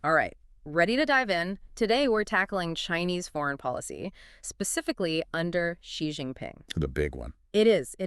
All right, ready to dive in? Today we're tackling Chinese foreign policy, specifically under Xi Jinping. The big one. It is.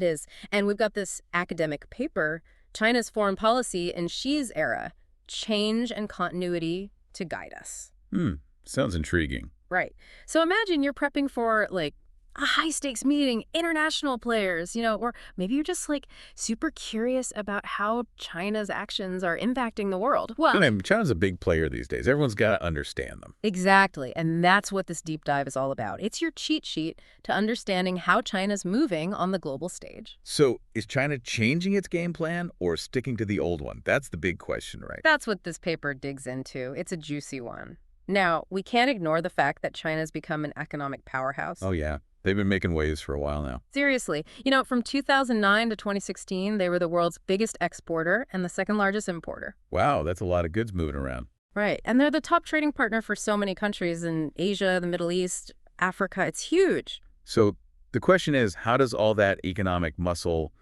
And we've got this academic paper, China's Foreign Policy in Xi's Era, Change and Continuity to Guide Us. Hmm, sounds intriguing. Right. So imagine you're prepping for, like, a high-stakes meeting, international players, or maybe you're just, like, super curious about how China's actions are impacting the world. I Well, mean, China's a big player these days. Everyone's got to understand them. exactly, and that's what this deep dive is all about. It's your cheat sheet to understanding how China's moving on the global stage. So, is China changing its game plan or sticking to the old one? That's the big question, right? That's what this paper digs into. It's a juicy one. Now, we can't ignore the fact that China's become an economic powerhouse. Oh, yeah. They've been making waves for a while now. Seriously, from 2009 to 2016, they were the world's biggest exporter and the second largest importer. Wow, that's a lot of goods moving around. Right, and they're the top trading partner for so many countries in Asia, the Middle East, Africa. It's huge. So, the question is, how does all that economic muscle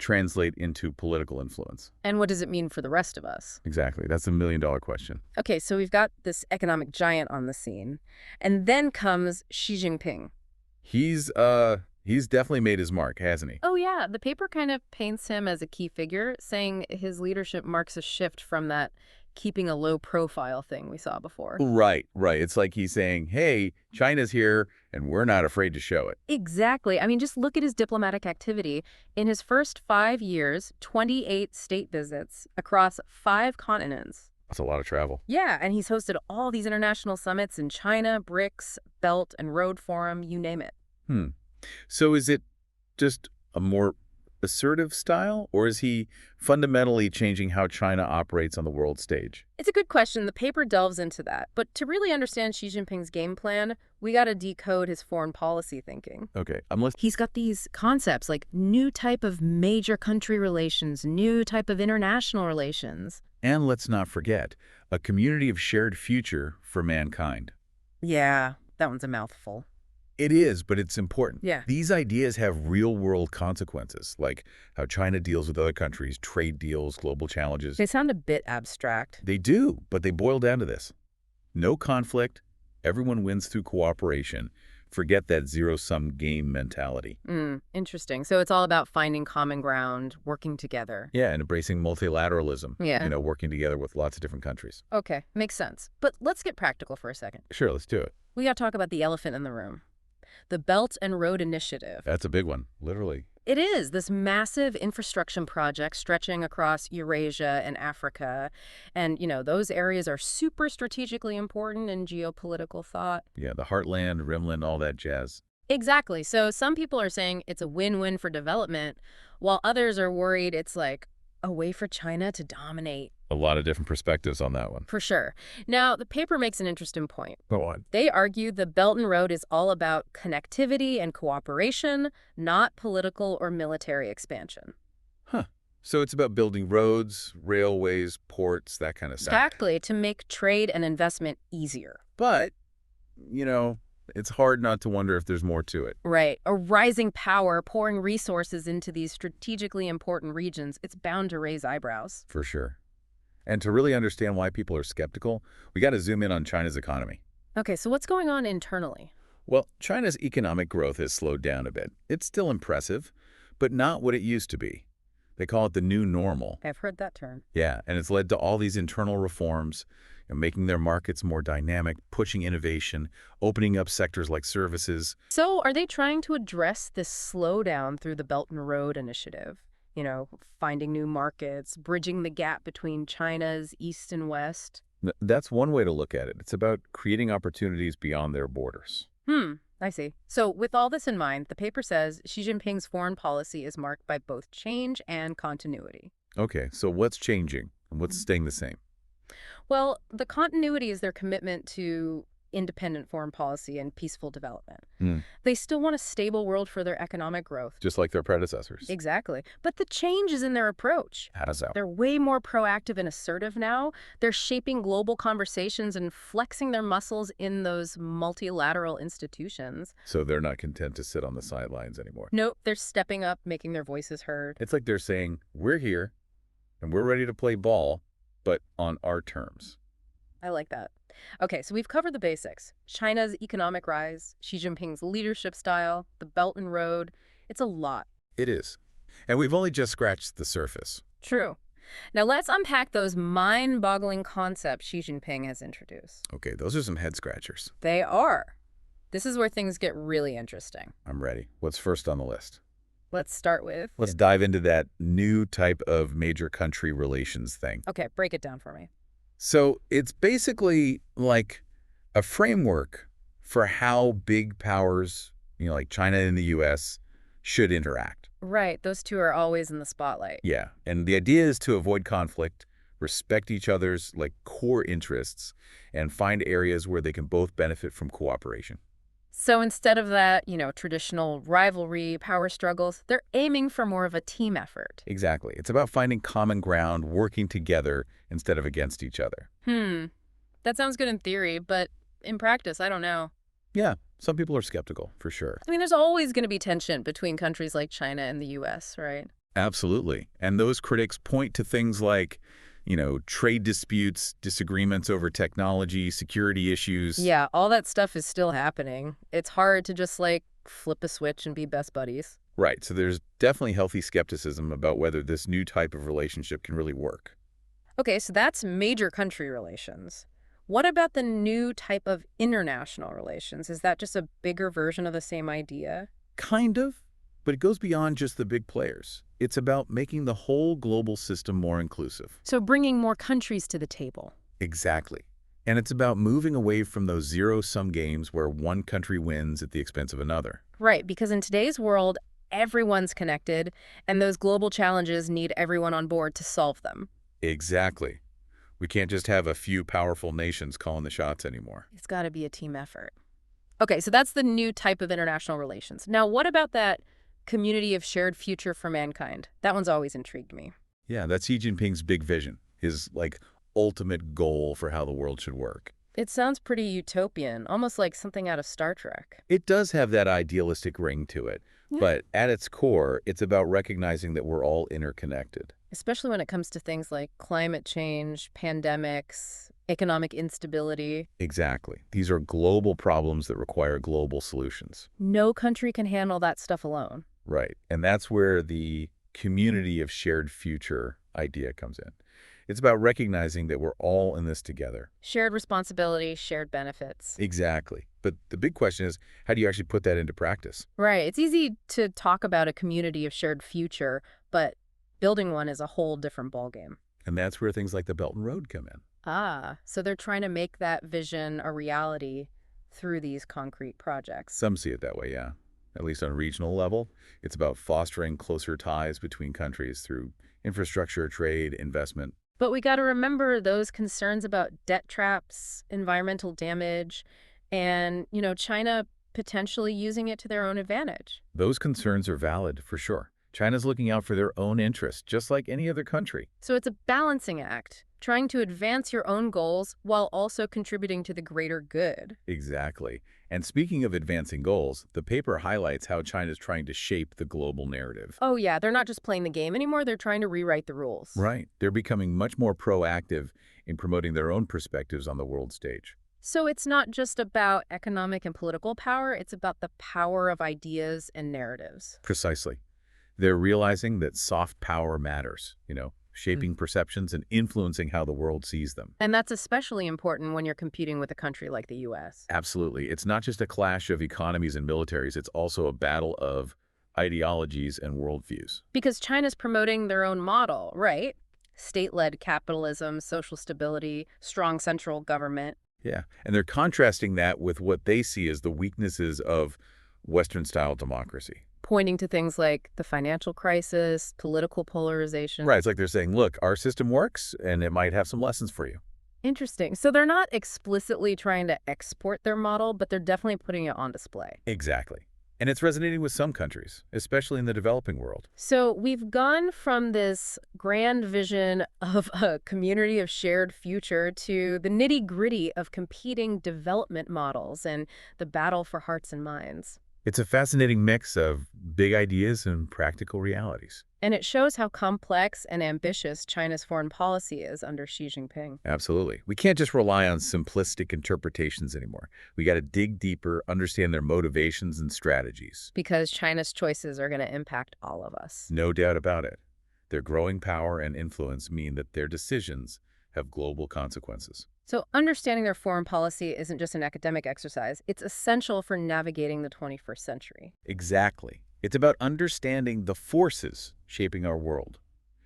translate into political influence? And what does it mean for the rest of us? Exactly. That's the million-dollar question. Okay, so we've got this economic giant on the scene. And then comes Xi Jinping. He's definitely made his mark, hasn't he? Oh, yeah. The paper kind of paints him as a key figure, saying his leadership marks a shift from that keeping a low profile thing we saw before. Right, right. It's like he's saying, hey, China's here, and we're not afraid to show it. Exactly. I mean, just look at his diplomatic activity. In his first 5 years, 28 state visits across 5 continents. That's a lot of travel. Yeah, and he's hosted all these international summits in China, BRICS, Belt and Road Forum, you name it. Hmm. So is it just a more assertive style, or is he fundamentally changing how China operates on the world stage? It's a good question. The paper delves into that. But to really understand Xi Jinping's game plan, we got to decode his foreign policy thinking. Okay, unless... He's got these concepts like new type of major country relations, new type of international relations. And let's not forget, a community of shared future for mankind. Yeah, that one's a mouthful. It is, but it's important. Yeah. These ideas have real-world consequences, like how China deals with other countries, trade deals, global challenges. They sound a bit abstract. They do, but they boil down to this. No conflict, everyone wins through cooperation. Forget that zero-sum game mentality. Interesting. So it's all about finding common ground, working together. Yeah, and embracing multilateralism. Yeah. Working together with lots of different countries. Okay, makes sense. But let's get practical for a second. Sure, let's do it. We got to talk about the elephant in the room. The Belt and Road Initiative. That's a big one, literally. It is this massive infrastructure project stretching across Eurasia and Africa. And, those areas are super strategically important in geopolitical thought. Yeah, the heartland, rimland, all that jazz. Exactly. So some people are saying it's a win-win for development, while others are worried it's like a way for China to dominate. A lot of different perspectives on that one. For sure. Now, the paper makes an interesting point. Go on. They argue the Belt and Road is all about connectivity and cooperation, not political or military expansion. Huh. So it's about building roads, railways, ports, that kind of stuff. Exactly, to make trade and investment easier. But, it's hard not to wonder if there's more to it. Right. A rising power pouring resources into these strategically important regions, it's bound to raise eyebrows. For sure. And to really understand why people are skeptical, we got to zoom in on China's economy. Okay, so what's going on internally? Well, China's economic growth has slowed down a bit. It's still impressive, but not what it used to be. They call it the new normal. I've heard that term. Yeah, and it's led to all these internal reforms, making their markets more dynamic, pushing innovation, opening up sectors like services. So are they trying to address this slowdown through the Belt and Road Initiative? Finding new markets, bridging the gap between China's East and West? That's one way to look at it. It's about creating opportunities beyond their borders. I see. So with all this in mind, the paper says Xi Jinping's foreign policy is marked by both change and continuity. Okay, so what's changing and what's staying the same? Well, the continuity is their commitment to independent foreign policy and peaceful development. They still want a stable world for their economic growth. Just like their predecessors. Exactly. But the change is in their approach. How does that? They're way more proactive and assertive now. They're shaping global conversations and flexing their muscles in those multilateral institutions. So they're not content to sit on the sidelines anymore. Nope, they're stepping up, making their voices heard. It's like they're saying, we're here, and we're ready to play ball, but on our terms. I like that. Okay, so we've covered the basics. China's economic rise, Xi Jinping's leadership style, the Belt and Road. It's a lot. It is. And we've only just scratched the surface. True. Now let's unpack those mind-boggling concepts Xi Jinping has introduced. Okay, those are some head scratchers. They are. This is where things get really interesting. I'm ready. What's first on the list? Let's start with... Let's dive into that new type of major country relations thing. Okay, break it down for me. So it's basically like a framework for how big powers, like China and the U.S., should interact. Right, those two are always in the spotlight. Yeah, and the idea is to avoid conflict, respect each other's core interests, and find areas where they can both benefit from cooperation. So instead of that, traditional rivalry, power struggles, they're aiming for more of a team effort. Exactly. It's about finding common ground, working together instead of against each other. That sounds good in theory, but in practice, I don't know. Yeah, some people are skeptical, for sure. I mean, there's always going to be tension between countries like China and the U.S., right? Absolutely. And those critics point to things like, trade disputes, disagreements over technology, security issues. Yeah, all that stuff is still happening. It's hard to just, flip a switch and be best buddies. Right. So there's definitely healthy skepticism about whether this new type of relationship can really work. Okay, so that's major country relations. What about the new type of international relations? Is that just a bigger version of the same idea? Kind of, but it goes beyond just the big players. It's about making the whole global system more inclusive. So bringing more countries to the table. Exactly. And it's about moving away from those zero-sum games where one country wins at the expense of another. Right, because in today's world, everyone's connected, and those global challenges need everyone on board to solve them. Exactly. We can't just have a few powerful nations calling the shots anymore. It's got to be a team effort. Okay, so that's the new type of international relations. Now, what about that community of shared future for mankind? That one's always intrigued me. Yeah, that's Xi Jinping's big vision, his, ultimate goal for how the world should work. It sounds pretty utopian, almost like something out of Star Trek. It does have that idealistic ring to it, but at its core, it's about recognizing that we're all interconnected. Especially when it comes to things like climate change, pandemics, economic instability. Exactly. These are global problems that require global solutions. No country can handle that stuff alone. Right. And that's where the community of shared future idea comes in. It's about recognizing that we're all in this together. Shared responsibility, shared benefits. Exactly. But the big question is, how do you actually put that into practice? Right. It's easy to talk about a community of shared future, but building one is a whole different ballgame. And that's where things like the Belt and Road come in. Ah, so they're trying to make that vision a reality through these concrete projects. Some see it that way, yeah. At least on a regional level. It's about fostering closer ties between countries through infrastructure, trade, investment. But we got to remember those concerns about debt traps, environmental damage, and, China potentially using it to their own advantage. Those concerns are valid, for sure. China's looking out for their own interests, just like any other country. So it's a balancing act, trying to advance your own goals while also contributing to the greater good. Exactly. And speaking of advancing goals, the paper highlights how China's trying to shape the global narrative. Oh yeah, they're not just playing the game anymore, they're trying to rewrite the rules. Right. They're becoming much more proactive in promoting their own perspectives on the world stage. So it's not just about economic and political power, it's about the power of ideas and narratives. Precisely. They're realizing that soft power matters, shaping perceptions and influencing how the world sees them. And that's especially important when you're competing with a country like the U.S. Absolutely. It's not just a clash of economies and militaries. It's also a battle of ideologies and worldviews. Because China's promoting their own model, right? State-led capitalism, social stability, strong central government. Yeah. And they're contrasting that with what they see as the weaknesses of Western-style democracy. Pointing to things like the financial crisis, political polarization. Right. It's like they're saying, look, our system works, and it might have some lessons for you. Interesting. So they're not explicitly trying to export their model, but they're definitely putting it on display. Exactly. And it's resonating with some countries, especially in the developing world. So we've gone from this grand vision of a community of shared future to the nitty-gritty of competing development models and the battle for hearts and minds. It's a fascinating mix of big ideas and practical realities. And it shows how complex and ambitious China's foreign policy is under Xi Jinping. Absolutely. We can't just rely on simplistic interpretations anymore. We got to dig deeper, understand their motivations and strategies. Because China's choices are going to impact all of us. No doubt about it. Their growing power and influence mean that their decisions have global consequences. So understanding their foreign policy isn't just an academic exercise. It's essential for navigating the 21st century. Exactly. It's about understanding the forces shaping our world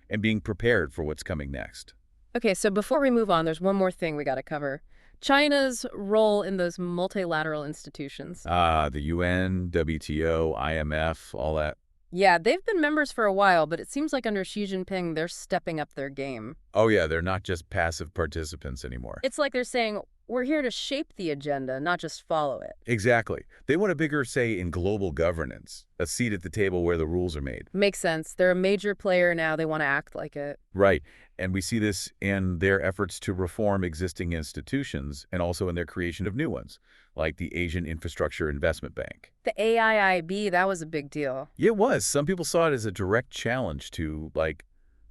and being prepared for what's coming next. Okay, so before we move on, there's one more thing we got to cover. China's role in those multilateral institutions. The UN, WTO, IMF, all that. Yeah, they've been members for a while, but it seems like under Xi Jinping, they're stepping up their game. Oh yeah, they're not just passive participants anymore. It's like they're saying, we're here to shape the agenda, not just follow it. Exactly. They want a bigger say in global governance, a seat at the table where the rules are made. Makes sense. They're a major player now. They want to act like it. Right. And we see this in their efforts to reform existing institutions and also in their creation of new ones, like the Asian Infrastructure Investment Bank. The AIIB, that was a big deal. Yeah, it was. Some people saw it as a direct challenge to,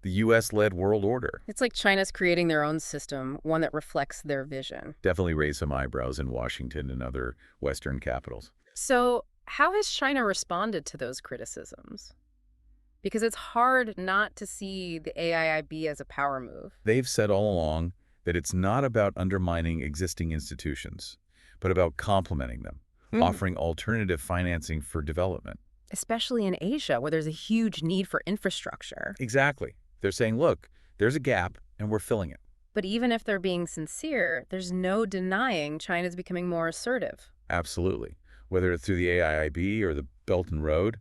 the U.S.-led world order. It's like China's creating their own system, one that reflects their vision. Definitely raised some eyebrows in Washington and other Western capitals. So how has China responded to those criticisms? Because it's hard not to see the AIIB as a power move. They've said all along that it's not about undermining existing institutions, but about complementing them, offering alternative financing for development. Especially in Asia, where there's a huge need for infrastructure. Exactly. They're saying, look, there's a gap, and we're filling it. But even if they're being sincere, there's no denying China's becoming more assertive. Absolutely. Whether it's through the AIIB or the Belt and Road,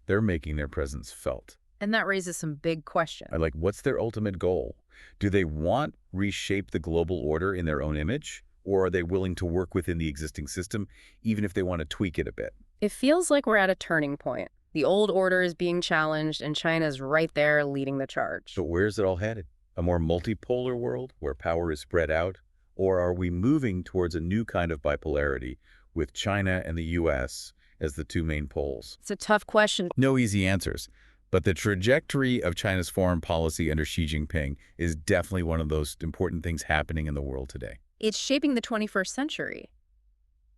they're making their presence felt. And that raises some big questions. What's their ultimate goal? Do they want reshape the global order in their own image? Or are they willing to work within the existing system, even if they want to tweak it a bit? It feels like we're at a turning point. The old order is being challenged, and China's right there leading the charge. So where's it all headed? A more multipolar world where power is spread out? Or are we moving towards a new kind of bipolarity with China and the U.S. as the two main poles? It's a tough question. No easy answers. But the trajectory of China's foreign policy under Xi Jinping is definitely one of those important things happening in the world today. It's shaping the 21st century.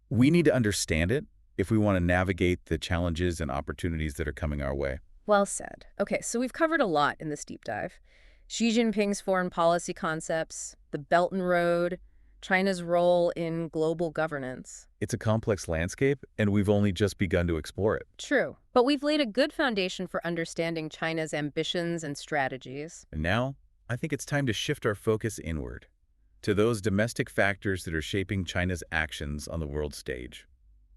We need to understand it if we want to navigate the challenges and opportunities that are coming our way. Well said. Okay, so we've covered a lot in this deep dive. Xi Jinping's foreign policy concepts, the Belt and Road, China's role in global governance. It's a complex landscape, and we've only just begun to explore it. True, but we've laid a good foundation for understanding China's ambitions and strategies. And now, I think it's time to shift our focus inward, to those domestic factors that are shaping China's actions on the world stage.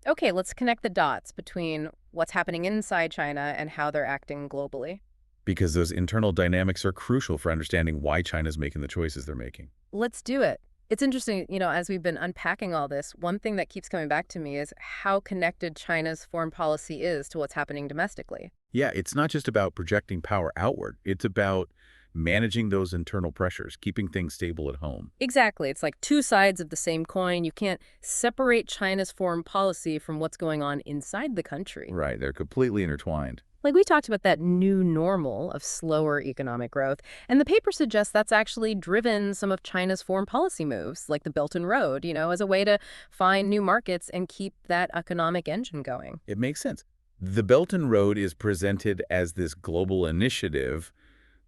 Okay, let's connect the dots between what's happening inside China and how they're acting globally. Because those internal dynamics are crucial for understanding why China's making the choices they're making. Let's do it. It's interesting, as we've been unpacking all this, one thing that keeps coming back to me is how connected China's foreign policy is to what's happening domestically. Yeah, it's not just about projecting power outward. It's about managing those internal pressures, keeping things stable at home. Exactly. It's like two sides of the same coin. You can't separate China's foreign policy from what's going on inside the country. Right, they're completely intertwined. Like we talked about that new normal of slower economic growth, and the paper suggests that's actually driven some of China's foreign policy moves, like the Belt and Road, as a way to find new markets and keep that economic engine going. It makes sense. The Belt and Road is presented as this global initiative,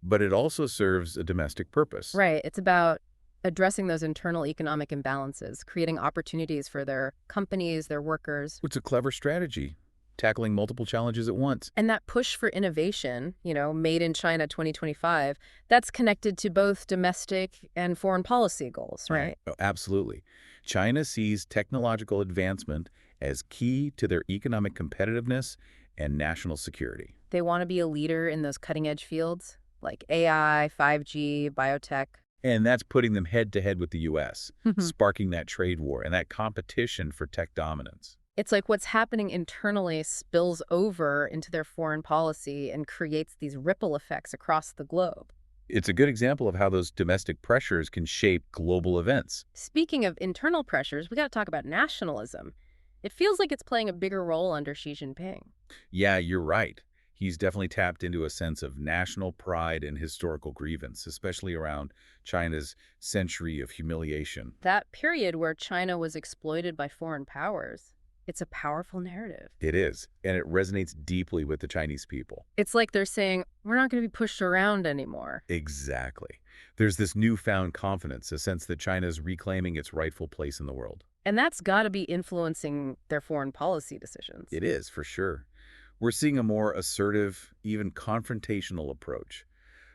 but it also serves a domestic purpose. Right. It's about addressing those internal economic imbalances, creating opportunities for their companies, their workers. It's a clever strategy, tackling multiple challenges at once. And that push for innovation, made in China 2025, that's connected to both domestic and foreign policy goals, right? Oh, absolutely. China sees technological advancement as key to their economic competitiveness and national security. They want to be a leader in those cutting-edge fields, like AI, 5G, biotech. And that's putting them head-to-head with the U.S., sparking that trade war and that competition for tech dominance. It's like what's happening internally spills over into their foreign policy and creates these ripple effects across the globe. It's a good example of how those domestic pressures can shape global events. Speaking of internal pressures, we got to talk about nationalism. It feels like it's playing a bigger role under Xi Jinping. Yeah, you're right. He's definitely tapped into a sense of national pride and historical grievance, especially around China's century of humiliation. That period where China was exploited by foreign powers, it's a powerful narrative. It is, and it resonates deeply with the Chinese people. It's like they're saying, we're not going to be pushed around anymore. Exactly. There's this newfound confidence, a sense that China's reclaiming its rightful place in the world. And that's got to be influencing their foreign policy decisions. It is, for sure. We're seeing a more assertive, even confrontational approach,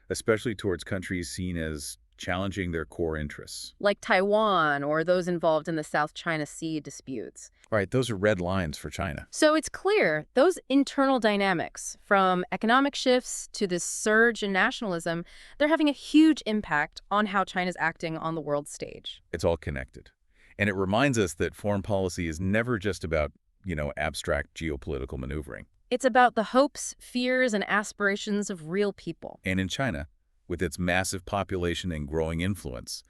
especially towards countries seen as challenging their core interests. Like Taiwan or those involved in the South China Sea disputes. Right, those are red lines for China. So it's clear those internal dynamics, from economic shifts to this surge in nationalism, they're having a huge impact on how China's acting on the world stage. It's all connected. And it reminds us that foreign policy is never just about, abstract geopolitical maneuvering. It's about the hopes, fears, and aspirations of real people. And in China, with its massive population and growing influence,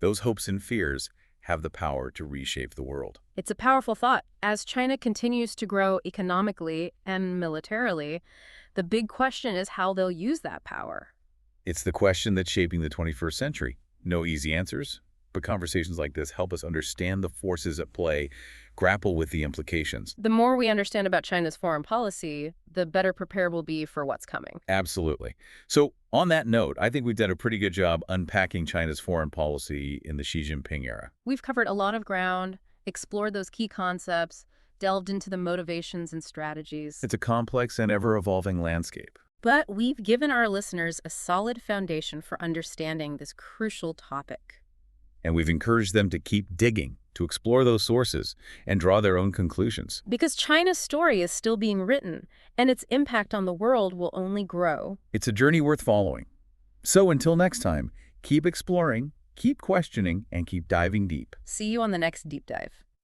those hopes and fears have the power to reshape the world. It's a powerful thought. As China continues to grow economically and militarily, the big question is how they'll use that power. It's the question that's shaping the 21st century. No easy answers, but conversations like this help us understand the forces at play, grapple with the implications. The more we understand about China's foreign policy, the better prepared we'll be for what's coming. Absolutely. So on that note, I think we've done a pretty good job unpacking China's foreign policy in the Xi Jinping era. We've covered a lot of ground, explored those key concepts, delved into the motivations and strategies. It's a complex and ever-evolving landscape. But we've given our listeners a solid foundation for understanding this crucial topic. And we've encouraged them to keep digging, to explore those sources, and draw their own conclusions. Because China's story is still being written, and its impact on the world will only grow. It's a journey worth following. So until next time, keep exploring, keep questioning, and keep diving deep. See you on the next deep dive.